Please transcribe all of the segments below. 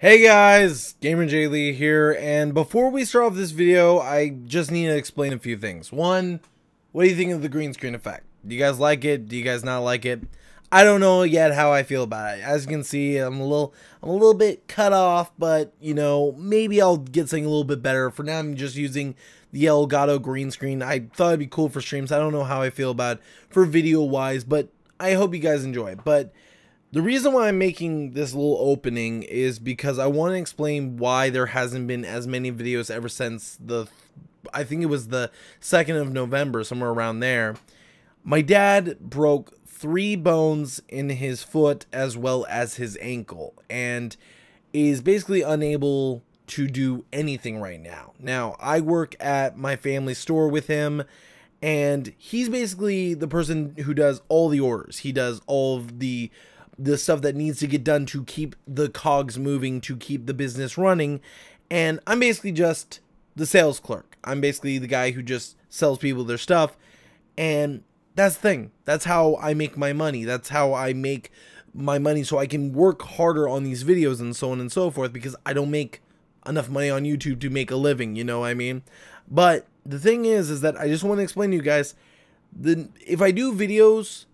Hey guys, GamerJlee here, and before we start off this video, I just need to explain a few things. One, what do you think of the green screen effect? Do you guys like it? Do you guys not like it? I don't know yet how I feel about it. As you can see, I'm a little bit cut off, but you know, maybe I'll get something a little bit better. For now, I'm just using the Elgato green screen. I thought it'd be cool for streams. I don't know how I feel about it for video wise, but I hope you guys enjoy it. But the reason why I'm making this little opening is because I want to explain why there hasn't been as many videos ever since I think it was the 2nd of November, somewhere around there. My dad broke 3 bones in his foot as well as his ankle and is basically unable to do anything right now. Now, I work at my family store with him, and he's basically the person who does all the orders. He does all of the stuff that needs to get done to keep the cogs moving, to keep the business running, and I'm basically just the sales clerk. I'm basically the guy who just sells people their stuff, and that's the thing. That's how I make my money. That's how I make my money so I can work harder on these videos and so on and so forth, because I don't make enough money on YouTube to make a living, you know what I mean? But the thing is that I just want to explain to you guys, if I do videos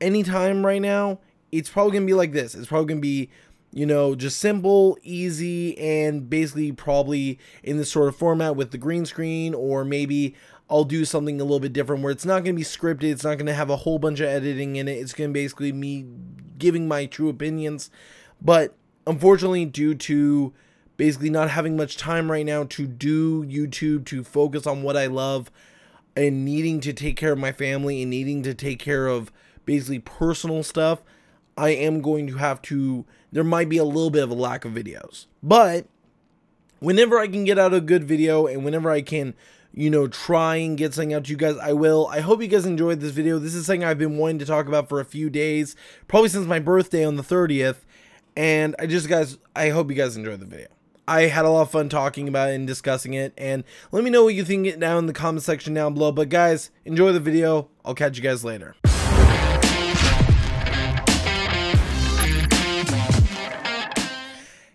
anytime right now, it's probably going to be like this. It's probably going to be, you know, just simple, easy, and basically probably in this sort of format with the green screen, or maybe I'll do something a little bit different where it's not going to be scripted. It's not going to have a whole bunch of editing in it. It's going to basically me giving my true opinions. But unfortunately, due to basically not having much time right now to do YouTube, to focus on what I love, and needing to take care of my family and needing to take care of basically personal stuff, I am going to have to, there might be a little bit of a lack of videos. But whenever I can get out a good video and whenever I can, you know, try and get something out to you guys, I will. I hope you guys enjoyed this video. This is something I've been wanting to talk about for a few days, probably since my birthday on the 30th. And I hope you guys enjoyed the video. I had a lot of fun talking about it and discussing it. And let me know what you think down in the comment section down below. But guys, enjoy the video. I'll catch you guys later.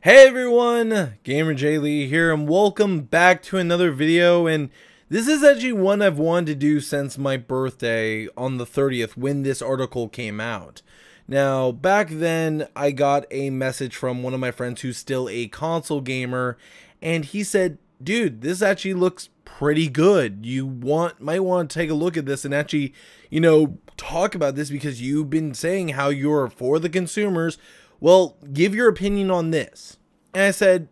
Hey everyone, GamerJlee here, and welcome back to another video. And this is actually one I've wanted to do since my birthday on the 30th when this article came out. Now, back then I got a message from one of my friends who's still a console gamer, and he said, dude, this actually looks pretty good. You might want to take a look at this and actually, you know, talk about this because you've been saying how you're for the consumers. Well, give your opinion on this. And I said,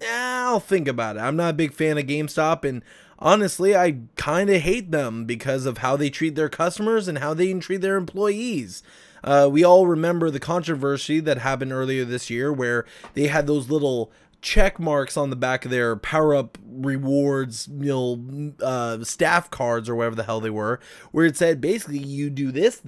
I'll think about it. I'm not a big fan of GameStop, and honestly, I kind of hate them because of how they treat their customers and how they treat their employees. We all remember the controversy that happened earlier this year where they had those little check marks on the back of their power-up rewards, you know, staff cards or whatever the hell they were, where it said basically you do this,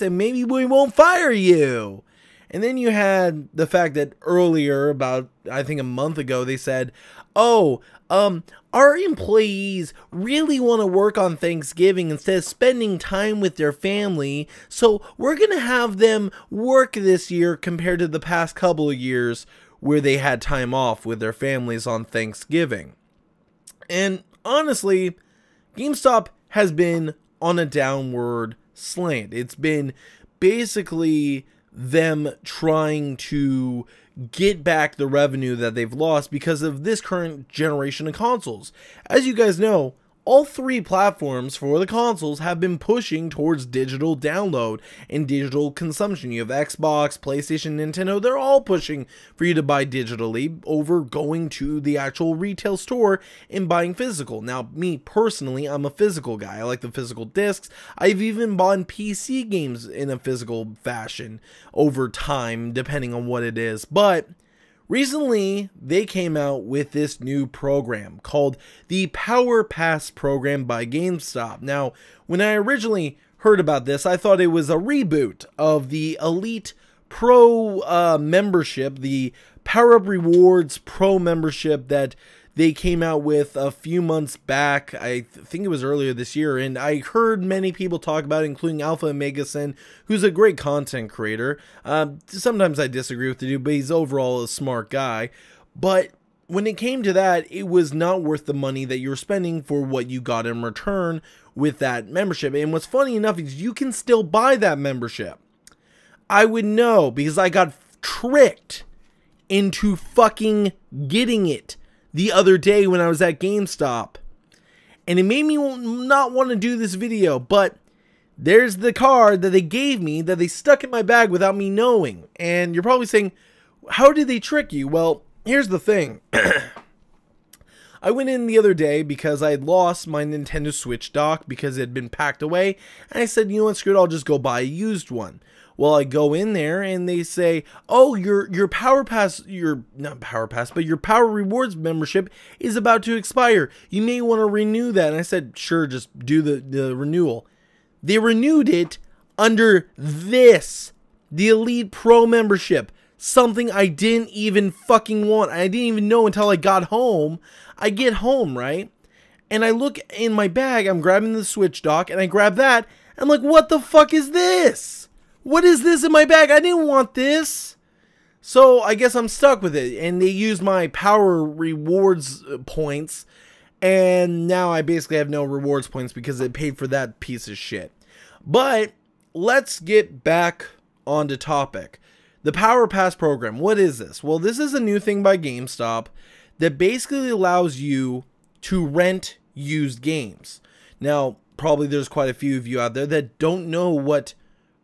and maybe we won't fire you. And then you had the fact that earlier, about I think a month ago, they said, oh, our employees really want to work on Thanksgiving instead of spending time with their family, so we're going to have them work this year compared to the past couple of years where they had time off with their families on Thanksgiving. And honestly, GameStop has been on a downward slant. It's been basically them trying to get back the revenue that they've lost because of this current generation of consoles. As you guys know, all 3 platforms for the consoles have been pushing towards digital download and digital consumption. You have Xbox, PlayStation, Nintendo. They're all pushing for you to buy digitally over going to the actual retail store and buying physical. Now, me personally, I'm a physical guy. I like the physical discs. I've even bought PC games in a physical fashion over time, depending on what it is. But recently, they came out with this new program called the PowerPass program by GameStop. Now, when I originally heard about this, I thought it was a reboot of the Elite Pro membership, the Power Up Rewards Pro membership that they came out with a few months back. I think it was earlier this year, and I heard many people talk about it, including Alpha and Megasin, who's a great content creator. Sometimes I disagree with the dude, but he's overall a smart guy. But when it came to that, it was not worth the money that you were spending for what you got in return with that membership. And what's funny enough is you can still buy that membership. I would know because I got tricked into fucking getting it the other day when I was at GameStop. And it made me not want to do this video, but there's the card that they gave me that they stuck in my bag without me knowing. And you're probably saying, how did they trick you? Well, here's the thing. I went in the other day because I had lost my Nintendo Switch dock because it had been packed away. And I said, you know what, screw it, I'll just go buy a used one. Well, I go in there and they say, oh, your PowerPass, not PowerPass, but your Power Rewards membership is about to expire. You may want to renew that. And I said, sure, just do the renewal. They renewed it under this, the Elite Pro membership. Something I didn't even fucking want. I didn't even know until I got home. I get home, right? And I look in my bag, I'm grabbing the Switch dock, and I grab that. I'm like, what the fuck is this? What is this in my bag? I didn't want this. So I guess I'm stuck with it. And they used my Power Rewards points. And now I basically have no rewards points because they paid for that piece of shit. But let's get back onto topic. The PowerPass program. What is this? Well, this is a new thing by GameStop that basically allows you to rent used games. Now, probably there's quite a few of you out there that don't know what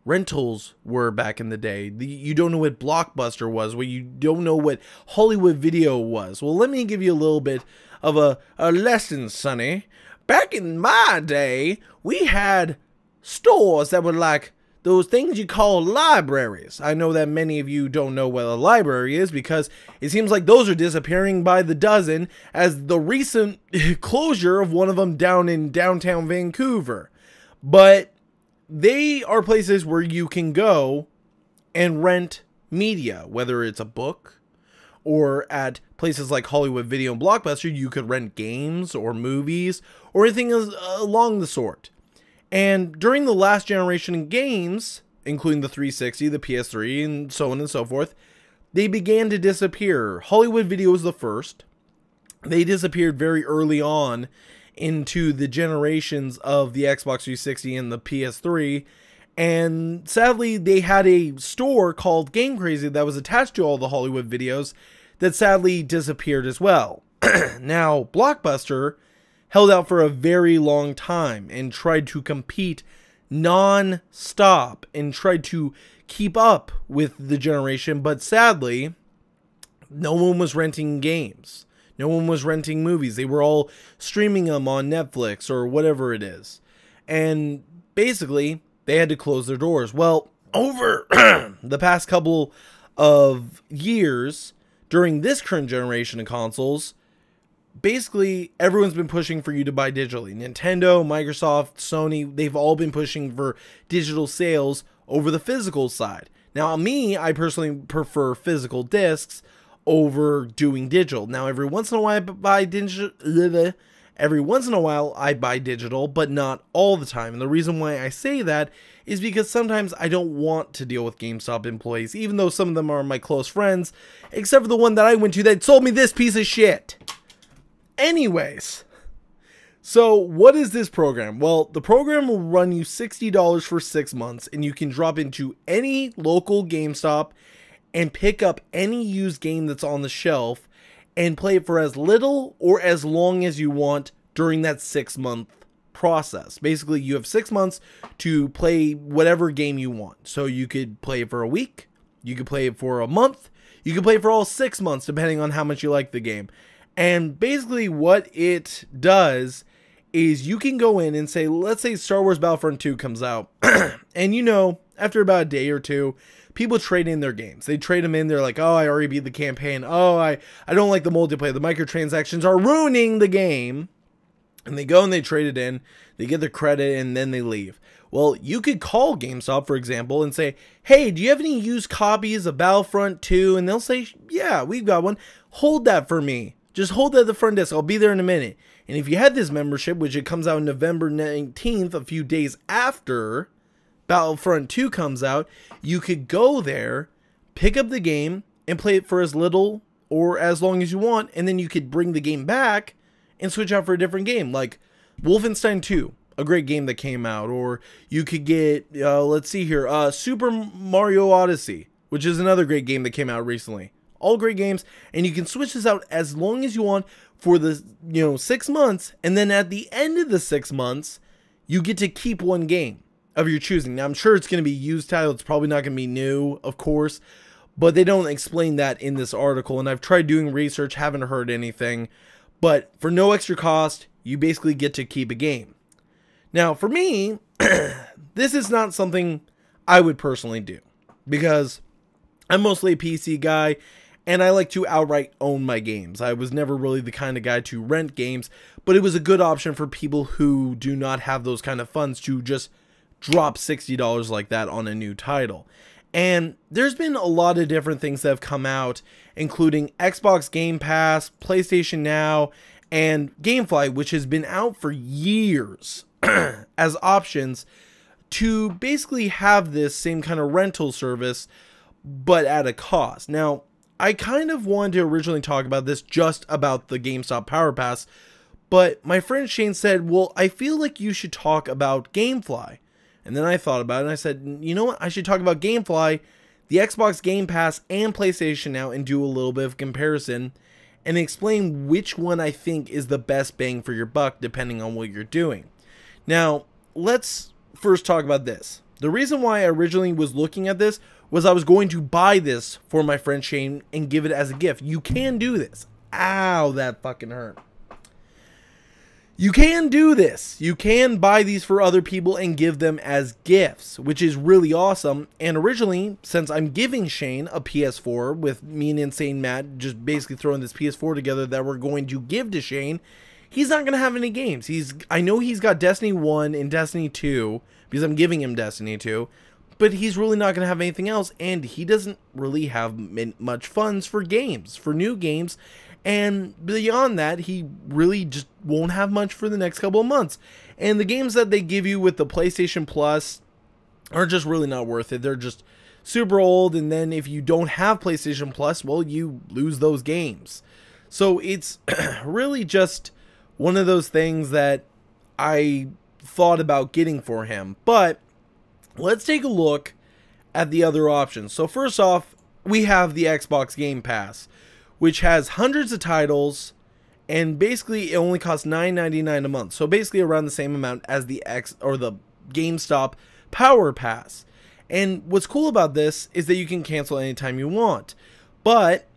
rentals were back in the day. You don't know what Blockbuster was. You don't know what Hollywood Video was. Well, let me give you a little bit of a lesson, Sonny. Back in my day, we had stores that were like those things you call libraries. I know that many of you don't know what a library is because it seems like those are disappearing by the dozen, as the recent closure of one of them down in downtown Vancouver. But they are places where you can go and rent media, whether it's a book, or at places like Hollywood Video and Blockbuster, you could rent games or movies or anything along the sort. And during the last generation of games, including the 360, the PS3, and so on and so forth, they began to disappear. Hollywood Video was the first. They disappeared very early on into the generations of the Xbox 360 and the PS3. And sadly, they had a store called GameJlee that was attached to all the Hollywood Videos that sadly disappeared as well. Now, Blockbuster held out for a very long time and tried to compete non-stop and tried to keep up with the generation, but sadly, no one was renting games. No one was renting movies. They were all streaming them on Netflix or whatever it is. And basically, they had to close their doors. Well, over the past couple of years, during this current generation of consoles, basically, everyone's been pushing for you to buy digitally. Nintendo, Microsoft, Sony, they've all been pushing for digital sales over the physical side. Now, I personally prefer physical discs over doing digital. Now, every once in a while I buy digital, but not all the time. And the reason why I say that is because sometimes I don't want to deal with GameStop employees, even though some of them are my close friends, except for the one that I went to that sold me this piece of shit. Anyways, so what is this program? Well, the program will run you $60 for 6 months, and you can drop into any local GameStop and pick up any used game that's on the shelf and play it for as little or as long as you want during that 6-month process. Basically, you have 6 months to play whatever game you want. So you could play it for a week, you could play it for a month, you could play it for all 6 months, depending on how much you like the game. And basically what it does is you can go in and say, let's say Star Wars Battlefront 2 comes out, and you know, after about a day or two, people trade in their games. They trade them in, they're like, oh, I already beat the campaign, oh, I don't like the multiplayer, the microtransactions are ruining the game. And they go and they trade it in, they get the credit, and then they leave. Well, you could call GameStop, for example, and say, hey, do you have any used copies of Battlefront 2? And they'll say, yeah, we've got one. Hold that for me. just hold at the front desk. I'll be there in a minute. And if you had this membership, which it comes out November 19th, a few days after Battlefront 2 comes out, you could go there, pick up the game, and play it for as little or as long as you want, and then you could bring the game back and switch out for a different game, like Wolfenstein 2, a great game that came out, or you could get, let's see here, Super Mario Odyssey, which is another great game that came out recently. All great games, and you can switch this out as long as you want for the 6 months, and then at the end of the 6 months, you get to keep one game of your choosing. Now, I'm sure it's going to be used title. It's probably not going to be new, of course, but they don't explain that in this article, and I've tried doing research, haven't heard anything, but for no extra cost, you basically get to keep a game. Now, for me, this is not something I would personally do, because I'm mostly a PC guy, and I like to outright own my games. I was never really the kind of guy to rent games, but it was a good option for people who do not have those kind of funds to just drop $60 like that on a new title. And there's been a lot of different things that have come out, including Xbox Game Pass, PlayStation Now, and GameFly, which has been out for years as options to basically have this same kind of rental service, but at a cost. Now, I kind of wanted to originally talk about this just about the GameStop PowerPass, but my friend Shane said, well, I feel like you should talk about GameFly. And then I thought about it and I said, you know what? I should talk about GameFly, the Xbox Game Pass, and PlayStation Now, and do a little bit of comparison and explain which one I think is the best bang for your buck depending on what you're doing. Now, let's first talk about this. The reason why I originally was looking at this was I was going to buy this for my friend Shane and give it as a gift. You can do this. Ow, that fucking hurt. You can do this. You can buy these for other people and give them as gifts, which is really awesome. And originally, since I'm giving Shane a PS4 with me and Insane Matt just basically throwing this PS4 together that we're going to give to Shane, he's not going to have any games. I know he's got Destiny 1 and Destiny 2 because I'm giving him Destiny 2, but he's really not going to have anything else, and he doesn't really have much funds for games, for new games, and beyond that, he really just won't have much for the next couple of months. And the games that they give you with the PlayStation Plus are just really not worth it. They're just super old, and then if you don't have PlayStation Plus, well, you lose those games. So it's really just one of those things that I thought about getting for him. But let's take a look at the other options. So first off, we have the Xbox Game Pass, which has hundreds of titles, and basically it only costs $9.99 a month. So basically around the same amount as the GameStop PowerPass. And what's cool about this is that you can cancel anytime you want. But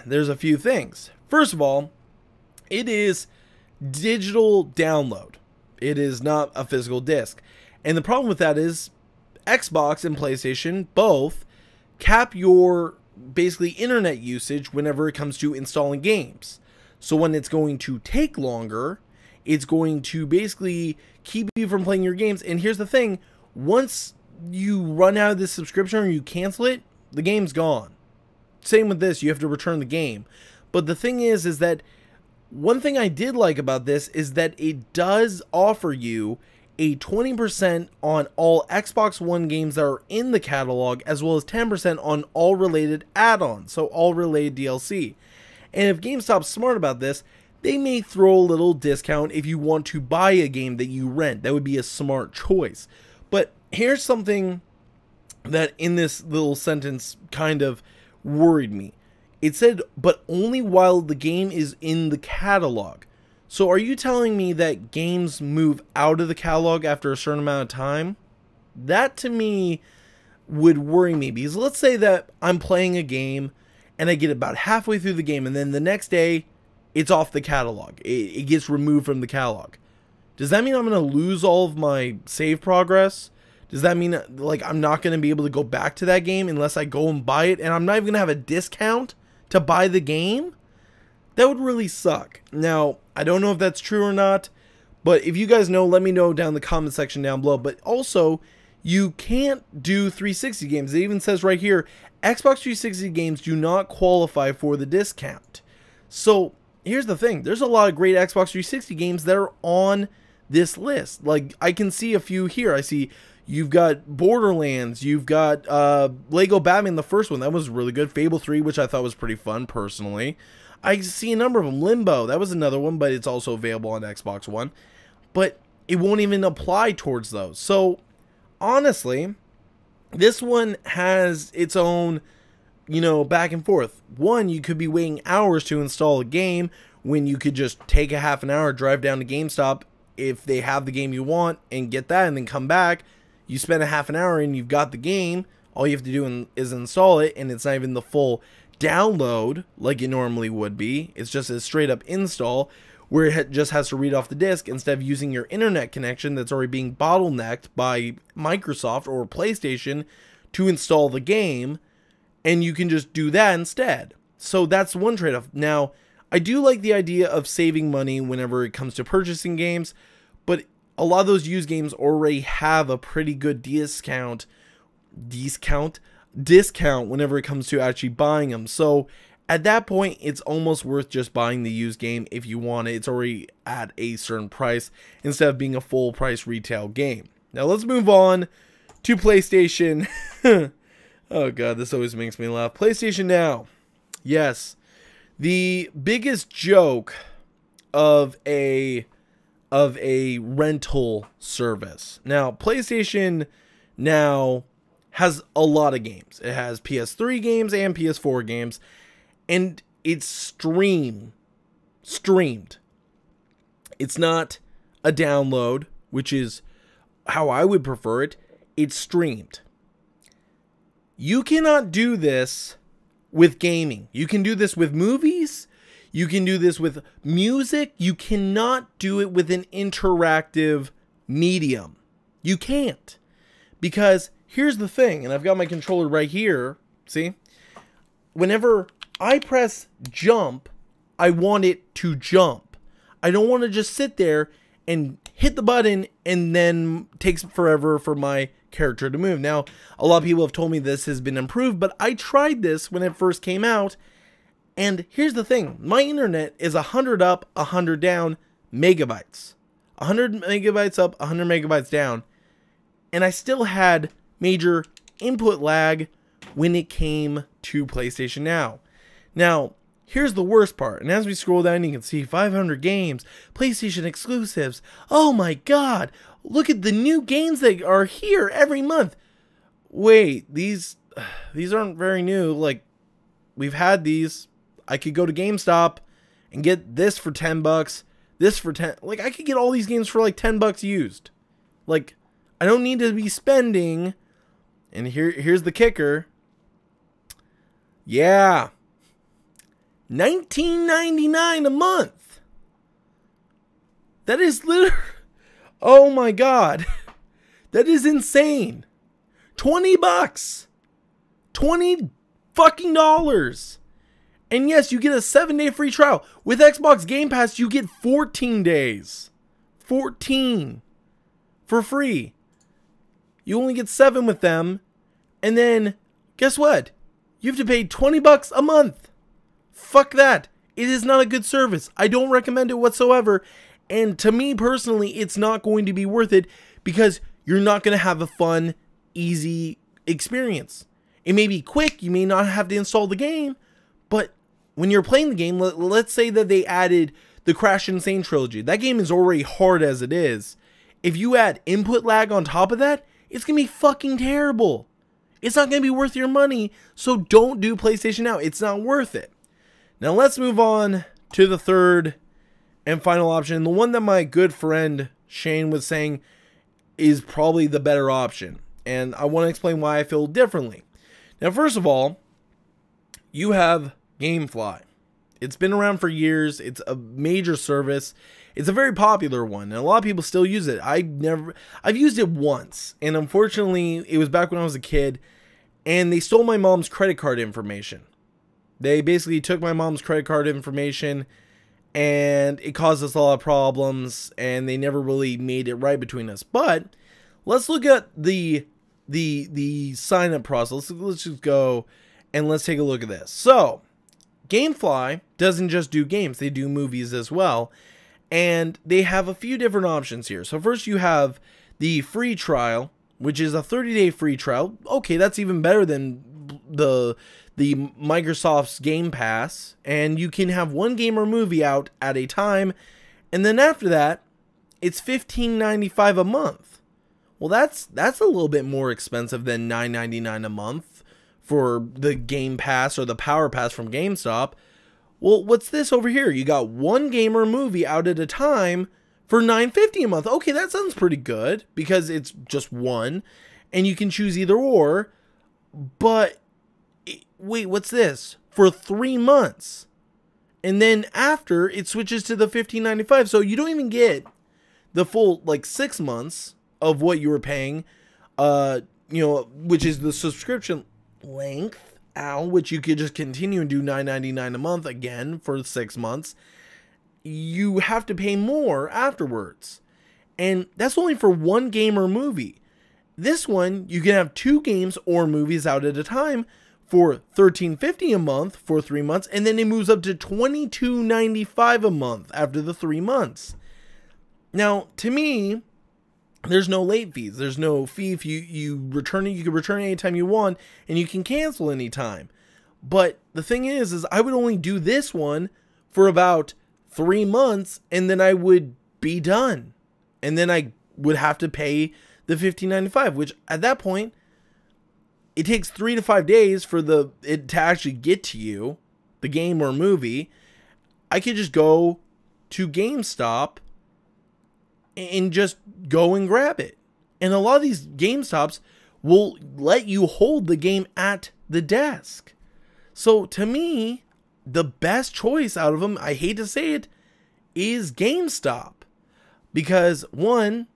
there's a few things. First of all, it is digital download. It is not a physical disc. And the problem with that is Xbox and PlayStation both cap your basically internet usage whenever it comes to installing games. So when it's going to take longer, it's going to basically keep you from playing your games. And here's the thing, once you run out of this subscription or you cancel it, the game's gone. Same with this, you have to return the game. But the thing is that one thing I did like about this is that it does offer you a 20% on all Xbox One games that are in the catalog, as well as 10% on all related add-ons, so all related DLC. And if GameStop's smart about this, they may throw a little discount if you want to buy a game that you rent. That would be a smart choice. But here's something that in this little sentence kind of worried me. It said, but only while the game is in the catalog. So are you telling me that games move out of the catalog after a certain amount of time? That to me would worry me, because let's say that I'm playing a game and I get about halfway through the game and then the next day it's off the catalog. It gets removed from the catalog. Does that mean I'm going to lose all of my save progress? Does that mean like I'm not going to be able to go back to that game unless I go and buy it, and I'm not even going to have a discount to buy the game? That would really suck. Now, I don't know if that's true or not, but if you guys know, let me know down in the comment section down below. But also, you can't do 360 games. It even says right here, Xbox 360 games do not qualify for the discount. So, here's the thing. There's a lot of great Xbox 360 games that are on this list. Like, I can see a few here. I see you've got Borderlands. You've got Lego Batman, the first one. That was really good. Fable 3, which I thought was pretty fun, personally. I see a number of them. Limbo, that was another one, but it's also available on Xbox One. But it won't even apply towards those. So, honestly, this one has its own, you know, back and forth. One, you could be waiting hours to install a game when you could just take a half an hour, drive down to GameStop if they have the game you want and get that, and then come back. You spend a half an hour and you've got the game. All you have to do is install it, and it's not even the full download like it normally would be. It's just a straight up install where it just has to read off the disc instead of using your internet connection that's already being bottlenecked by Microsoft or PlayStation to install the game, and you can just do that instead. So that's one trade-off. Now, I do like the idea of saving money whenever it comes to purchasing games, but a lot of those used games already have a pretty good discount whenever it comes to actually buying them. So at that point, it's almost worth just buying the used game if you want it. It's already at a certain price instead of being a full price retail game. Now let's move on to PlayStation. Oh god, this always makes me laugh. PlayStation Now. Yes. The biggest joke of a rental service. Now, PlayStation Now has a lot of games. It has PS3 games and PS4 games, and it's streamed. It's not a download, which is how I would prefer it. It's streamed. You cannot do this with gaming. You can do this with movies. You can do this with music. You cannot do it with an interactive medium. You can't. Because here's the thing, and I've got my controller right here. See? Whenever I press jump, I want it to jump. I don't want to just sit there and hit the button and then takes forever for my character to move. Now, a lot of people have told me this has been improved, but I tried this when it first came out, and here's the thing. My internet is 100 up, 100 down megabytes. 100 megabytes up, 100 megabytes down, and I still had major input lag when it came to PlayStation Now. Now, here's the worst part, and as we scroll down, you can see 500 games, PlayStation exclusives. Oh my god, look at the new games that are here every month. Wait, these aren't very new. Like, we've had these. I could go to GameStop and get this for 10 bucks, this for 10. Like, I could get all these games for like 10 bucks used. Like, I don't need to be spending. And here's the kicker. Yeah. $19.99 a month. That is literally, oh my god. That is insane. 20 bucks. 20 fucking dollars. And yes, you get a 7-day free trial. With Xbox Game Pass, you get 14 days. 14 for free. You only get 7 with them. And then, guess what? You have to pay 20 bucks a month. Fuck that. It is not a good service. I don't recommend it whatsoever. And to me personally, it's not going to be worth it because you're not going to have a fun, easy experience. It may be quick. You may not have to install the game. But when you're playing the game, let's say that they added the Crash Insane trilogy. That game is already hard as it is. If you add input lag on top of that, it's going to be fucking terrible. It's not going to be worth your money. So don't do PlayStation Now. It's not worth it. Now let's move on to the third and final option. The one that my good friend Shane was saying is probably the better option. And I want to explain why I feel differently. Now, first of all, you have GameFly. It's been around for years. It's a major service. It's a very popular one, and a lot of people still use it. I've used it once, and unfortunately, it was back when I was a kid, and they stole my mom's credit card information. They basically took my mom's credit card information, and it caused us a lot of problems, and they never really made it right between us. But let's look at the sign-up process. Let's just go and let's take a look at this. So, GameFly doesn't just do games, they do movies as well. And they have a few different options here. So first you have the free trial, which is a 30-day free trial. Okay, that's even better than the Microsoft's Game Pass. And you can have one game or movie out at a time. And then after that, it's $15.95 a month. Well, that's a little bit more expensive than $9.99 a month for the Game Pass or the PowerPass from GameStop. Well, what's this over here? You got one game or movie out at a time for $9.50 a month. Okay, that sounds pretty good because it's just one and you can choose either or. But wait, what's this? For 3 months. And then after it switches to the $15.95. So you don't even get the full like 6 months of what you were paying, which is the subscription length. Which you could just continue and do $9.99 a month again for 6 months. You have to pay more afterwards. And that's only for one game or movie. This one, you can have 2 games or movies out at a time for $13.50 a month for 3 months. And then it moves up to $22.95 a month after the 3 months. Now, to me, there's no late fees. There's no fee if you return it. You can return it anytime you want, and you can cancel anytime. But the thing is I would only do this one for about 3 months, and then I would be done. And then I would have to pay the $15.95, which at that point, it takes 3 to 5 days for it to actually get to you, the game or movie. I could just go to GameStop and just go and grab it. And a lot of these GameStops will let you hold the game at the desk. So to me, the best choice out of them, I hate to say it, is GameStop. Because one,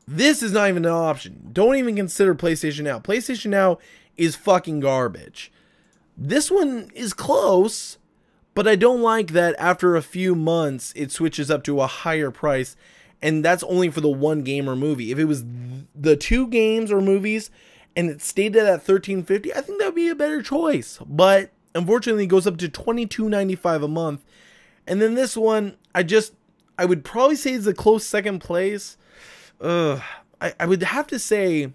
this is not even an option. Don't even consider PlayStation Now. PlayStation Now is fucking garbage. This one is close, but I don't like that after a few months, it switches up to a higher price. And that's only for the one game or movie. If it was the 2 games or movies and it stayed at that $13.50, I think that would be a better choice. But unfortunately, it goes up to $22.95 a month. And then this one, I would probably say is a close second place. I would have to say,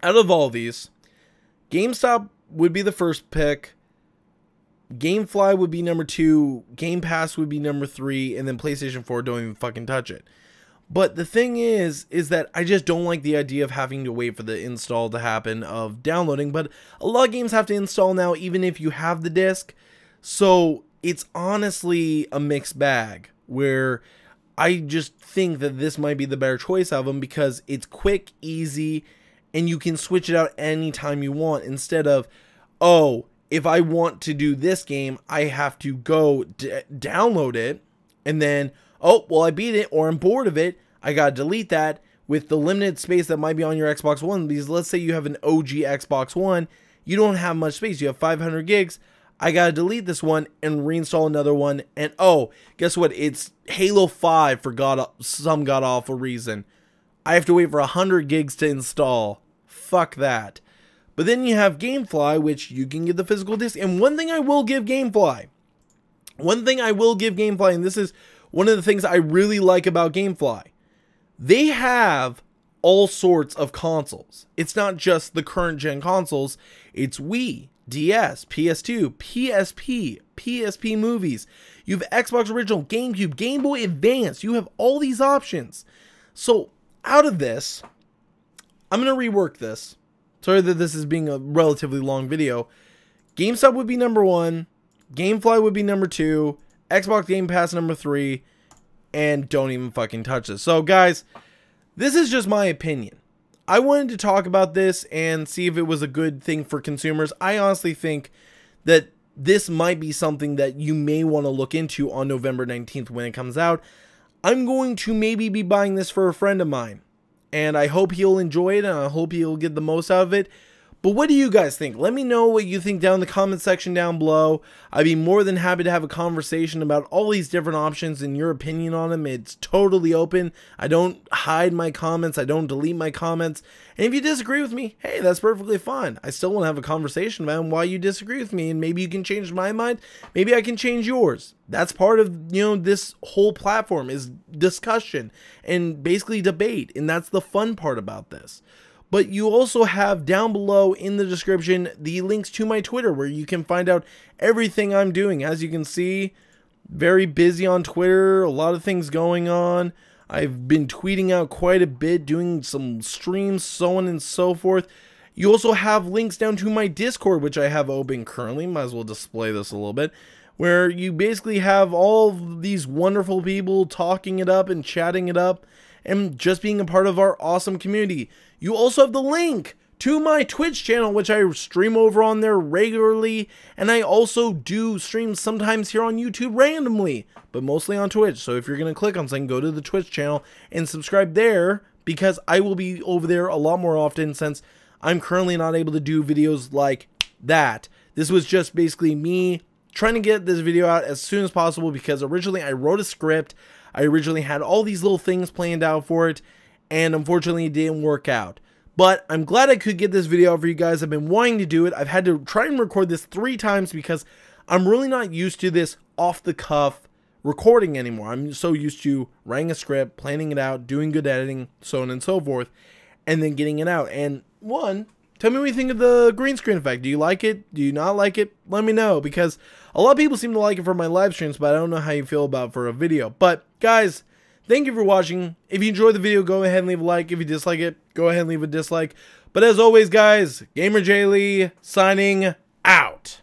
out of all these, GameStop would be the first pick. GameFly would be number 2, Game Pass would be number 3, and then PlayStation 4, don't even fucking touch it. But the thing is that I just don't like the idea of having to wait for the install to happen of downloading, but a lot of games have to install now even if you have the disc. So it's honestly a mixed bag where I just think that this might be the better choice of them because it's quick, easy, and you can switch it out anytime you want instead of, oh, if I want to do this game, I have to go download it, and then, oh, well, I beat it, or I'm bored of it, I gotta delete that with the limited space that might be on your Xbox One, because let's say you have an OG Xbox One, you don't have much space, you have 500 gigs, I gotta delete this one and reinstall another one, and oh, guess what, it's Halo 5 for some god-awful reason. I have to wait for 100 gigs to install. Fuck that. But then you have GameFly, which you can get the physical disc. And one thing I will give GameFly, and this is one of the things I really like about GameFly, they have all sorts of consoles. It's not just the current gen consoles. It's Wii, DS, PS2, PSP, PSP movies. You have Xbox Original, GameCube, Game Boy Advance. You have all these options. So out of this, I'm going to rework this. Sorry that this is being a relatively long video. GameStop would be number 1. GameFly would be number 2. Xbox Game Pass number 3. And don't even fucking touch this. So guys, this is just my opinion. I wanted to talk about this and see if it was a good thing for consumers. I honestly think that this might be something that you may want to look into on November 19th when it comes out. I'm going to maybe be buying this for a friend of mine. And I hope he'll enjoy it, and I hope he'll get the most out of it. But what do you guys think? Let me know what you think down in the comment section down below. I'd be more than happy to have a conversation about all these different options and your opinion on them. It's totally open. I don't hide my comments. I don't delete my comments. And if you disagree with me, hey, that's perfectly fine. I still want to have a conversation about why you disagree with me, and maybe you can change my mind. Maybe I can change yours. That's part of, this whole platform is discussion and basically debate. And that's the fun part about this. But you also have down below in the description the links to my Twitter where you can find out everything I'm doing. As you can see, very busy on Twitter, a lot of things going on. I've been tweeting out quite a bit, doing some streams, so on and so forth. You also have links down to my Discord, which I have open currently. Might as well display this a little bit. Where you basically have all of these wonderful people talking it up and chatting it up and just being a part of our awesome community. You also have the link to my Twitch channel, which I stream over on there regularly, and I also do streams sometimes here on YouTube randomly, but mostly on Twitch. So if you're going to click on something, go to the Twitch channel and subscribe there, because I will be over there a lot more often since I'm currently not able to do videos like that. This was just basically me trying to get this video out as soon as possible, because originally I wrote a script. I originally had all these little things planned out for it, and unfortunately it didn't work out. But I'm glad I could get this video out for you guys. I've been wanting to do it. I've had to try and record this 3 times because I'm really not used to this off-the-cuff recording anymore. I'm so used to writing a script, planning it out, doing good editing, so on and so forth, and then getting it out. And tell me what you think of the green screen effect. Do you like it? Do you not like it? Let me know, because a lot of people seem to like it for my live streams, but I don't know how you feel about it for a video. But guys, thank you for watching. If you enjoyed the video, go ahead and leave a like. If you dislike it, go ahead and leave a dislike. But as always, guys, GamerJlee signing out.